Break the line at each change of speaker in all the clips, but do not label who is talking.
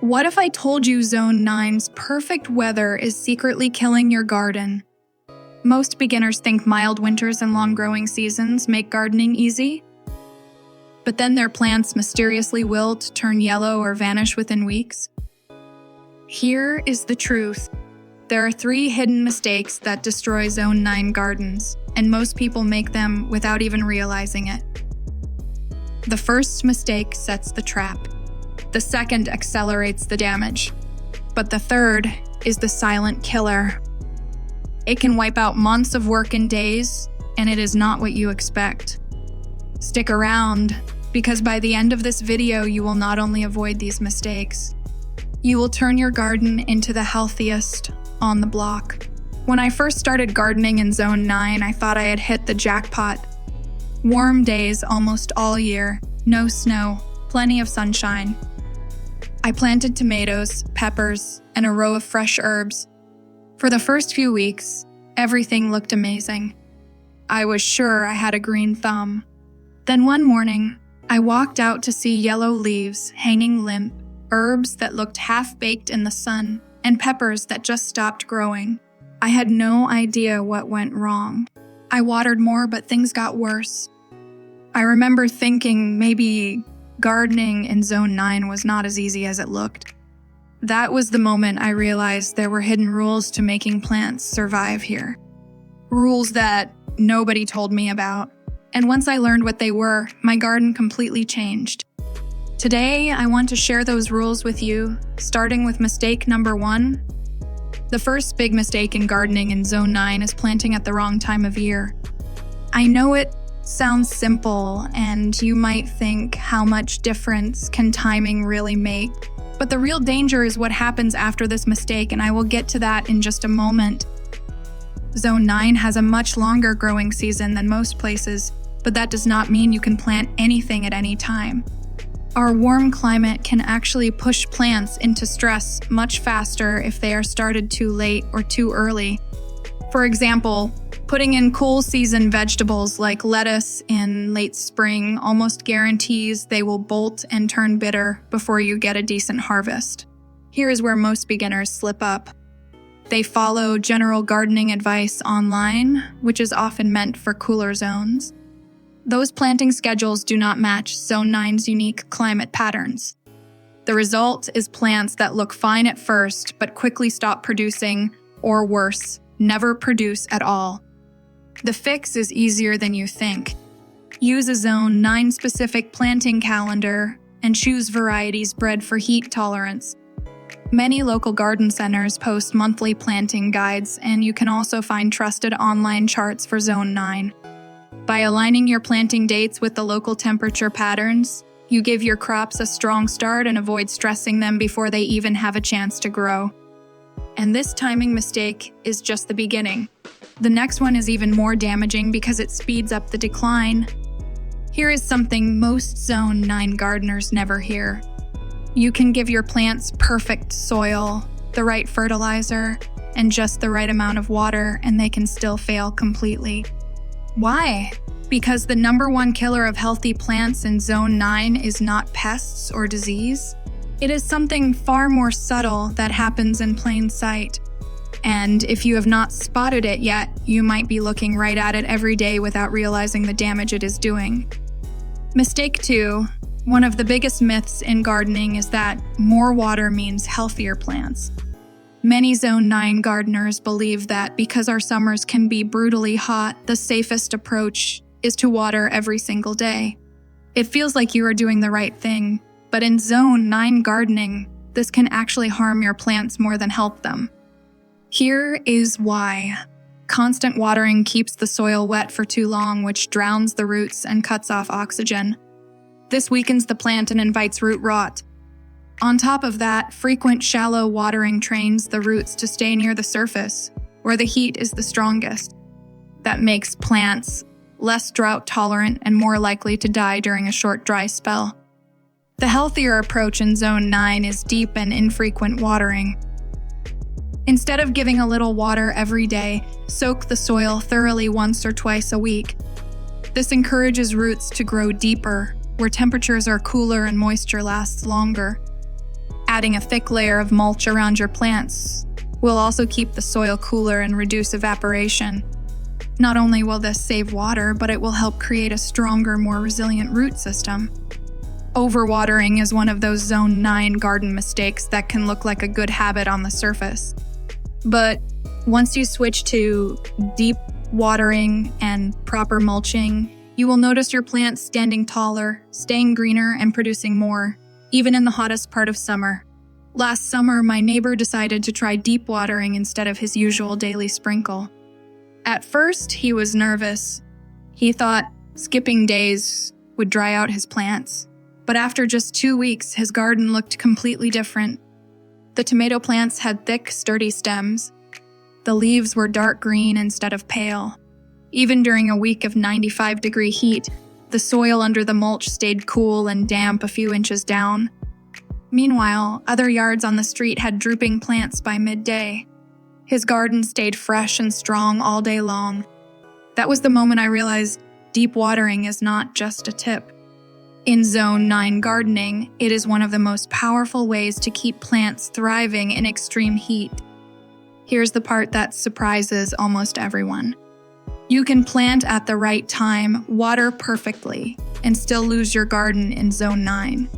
What if I told you Zone 9's perfect weather is secretly killing your garden? Most beginners think mild winters and long growing seasons make gardening easy. But then their plants mysteriously wilt, turn yellow, or vanish within weeks. Here is the truth. There are 3 hidden mistakes that destroy Zone 9 gardens, and most people make them without even realizing it. The first mistake sets the trap. The second accelerates the damage. But the third is the silent killer. It can wipe out months of work in days, and it is not what you expect. Stick around, because by the end of this video, you will not only avoid these mistakes, you will turn your garden into the healthiest on the block. When I first started gardening in Zone 9, I thought I had hit the jackpot. Warm days almost all year, no snow, plenty of sunshine. I planted tomatoes, peppers, and a row of fresh herbs. For the first few weeks, everything looked amazing. I was sure I had a green thumb. Then one morning, I walked out to see yellow leaves hanging limp, herbs that looked half-baked in the sun, and peppers that just stopped growing. I had no idea what went wrong. I watered more, but things got worse. I remember thinking maybe gardening in Zone 9 was not as easy as it looked. That was the moment I realized there were hidden rules to making plants survive here. Rules that nobody told me about. And once I learned what they were, my garden completely changed. Today, I want to share those rules with you, starting with mistake number 1. The first big mistake in gardening in Zone 9 is planting at the wrong time of year. I know it sounds simple, and you might think, how much difference can timing really make? But the real danger is what happens after this mistake, and I will get to that in just a moment. Zone 9 has a much longer growing season than most places, but that does not mean you can plant anything at any time. Our warm climate can actually push plants into stress much faster if they are started too late or too early. For example, putting in cool season vegetables like lettuce in late spring almost guarantees they will bolt and turn bitter before you get a decent harvest. Here is where most beginners slip up. They follow general gardening advice online, which is often meant for cooler zones. Those planting schedules do not match Zone 9's unique climate patterns. The result is plants that look fine at first, but quickly stop producing, or worse, never produce at all. The fix is easier than you think. Use a Zone 9 specific planting calendar and choose varieties bred for heat tolerance. Many local garden centers post monthly planting guides, and you can also find trusted online charts for Zone 9. By aligning your planting dates with the local temperature patterns, you give your crops a strong start and avoid stressing them before they even have a chance to grow. And this timing mistake is just the beginning. The next one is even more damaging because it speeds up the decline. Here is something most Zone 9 gardeners never hear. You can give your plants perfect soil, the right fertilizer, and just the right amount of water, and they can still fail completely. Why? Because the number 1 killer of healthy plants in Zone 9 is not pests or disease. It is something far more subtle that happens in plain sight. And if you have not spotted it yet, you might be looking right at it every day without realizing the damage it is doing. Mistake 2. One of the biggest myths in gardening is that more water means healthier plants. Many Zone 9 gardeners believe that because our summers can be brutally hot, the safest approach is to water every single day. It feels like you are doing the right thing, but in Zone 9 gardening, this can actually harm your plants more than help them. Here is why. Constant watering keeps the soil wet for too long, which drowns the roots and cuts off oxygen. This weakens the plant and invites root rot. On top of that, frequent shallow watering trains the roots to stay near the surface, where the heat is the strongest. That makes plants less drought tolerant and more likely to die during a short dry spell. The healthier approach in Zone 9 is deep and infrequent watering. Instead of giving a little water every day, soak the soil thoroughly once or twice a week. This encourages roots to grow deeper, where temperatures are cooler and moisture lasts longer. Adding a thick layer of mulch around your plants will also keep the soil cooler and reduce evaporation. Not only will this save water, but it will help create a stronger, more resilient root system. Overwatering is one of those Zone 9 garden mistakes that can look like a good habit on the surface. But once you switch to deep watering and proper mulching, you will notice your plants standing taller, staying greener, and producing more, even in the hottest part of summer. Last summer, my neighbor decided to try deep watering instead of his usual daily sprinkle. At first, he was nervous. He thought skipping days would dry out his plants. But after just 2 weeks, his garden looked completely different. The tomato plants had thick, sturdy stems. The leaves were dark green instead of pale. Even during a week of 95-degree heat, the soil under the mulch stayed cool and damp a few inches down. Meanwhile, other yards on the street had drooping plants by midday. His garden stayed fresh and strong all day long. That was the moment I realized deep watering is not just a tip. In Zone 9 gardening, it is one of the most powerful ways to keep plants thriving in extreme heat. Here's the part that surprises almost everyone. You can plant at the right time, water perfectly, and still lose your garden in Zone 9.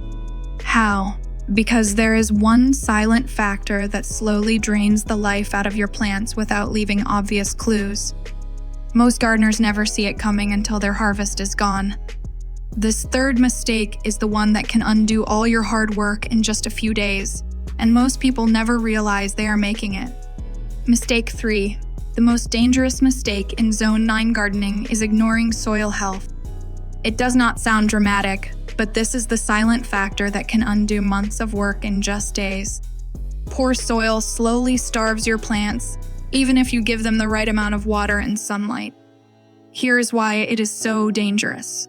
How? Because there is one silent factor that slowly drains the life out of your plants without leaving obvious clues. Most gardeners never see it coming until their harvest is gone. This third mistake is the one that can undo all your hard work in just a few days, and most people never realize they are making it. Mistake 3. The most dangerous mistake in Zone 9 gardening is ignoring soil health. It does not sound dramatic, but this is the silent factor that can undo months of work in just days. Poor soil slowly starves your plants, even if you give them the right amount of water and sunlight. Here's why it is so dangerous.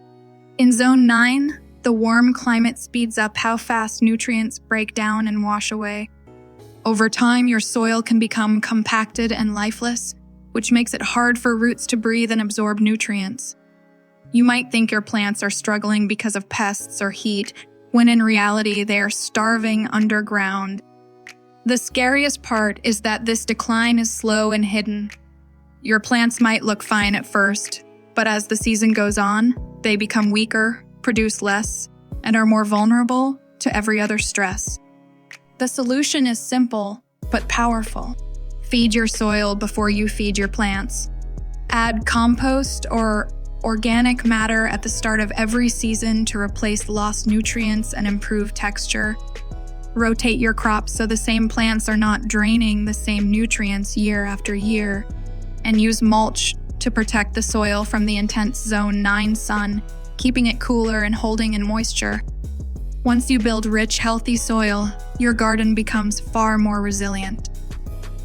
In Zone 9, the warm climate speeds up how fast nutrients break down and wash away. Over time, your soil can become compacted and lifeless, which makes it hard for roots to breathe and absorb nutrients. You might think your plants are struggling because of pests or heat, when in reality they are starving underground. The scariest part is that this decline is slow and hidden. Your plants might look fine at first, but as the season goes on, they become weaker, produce less, and are more vulnerable to every other stress. The solution is simple, but powerful. Feed your soil before you feed your plants. Add compost or organic matter at the start of every season to replace lost nutrients and improve texture. Rotate your crops so the same plants are not draining the same nutrients year after year. And use mulch to protect the soil from the intense Zone 9 sun, keeping it cooler and holding in moisture. Once you build rich, healthy soil, your garden becomes far more resilient.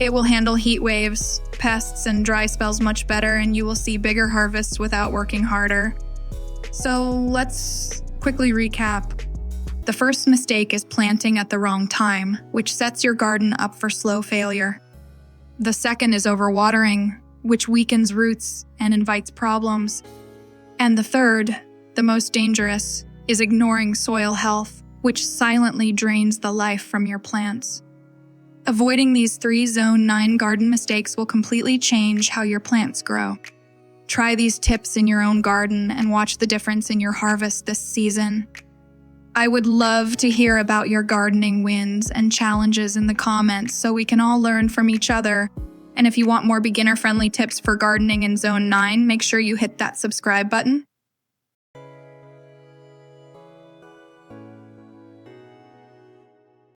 It will handle heat waves, pests, and dry spells much better, and you will see bigger harvests without working harder. So let's quickly recap. The first mistake is planting at the wrong time, which sets your garden up for slow failure. The second is overwatering, which weakens roots and invites problems. And the third, the most dangerous, is ignoring soil health, which silently drains the life from your plants. Avoiding these 3 Zone 9 garden mistakes will completely change how your plants grow. Try these tips in your own garden and watch the difference in your harvest this season. I would love to hear about your gardening wins and challenges in the comments so we can all learn from each other. And if you want more beginner-friendly tips for gardening in Zone 9, make sure you hit that subscribe button.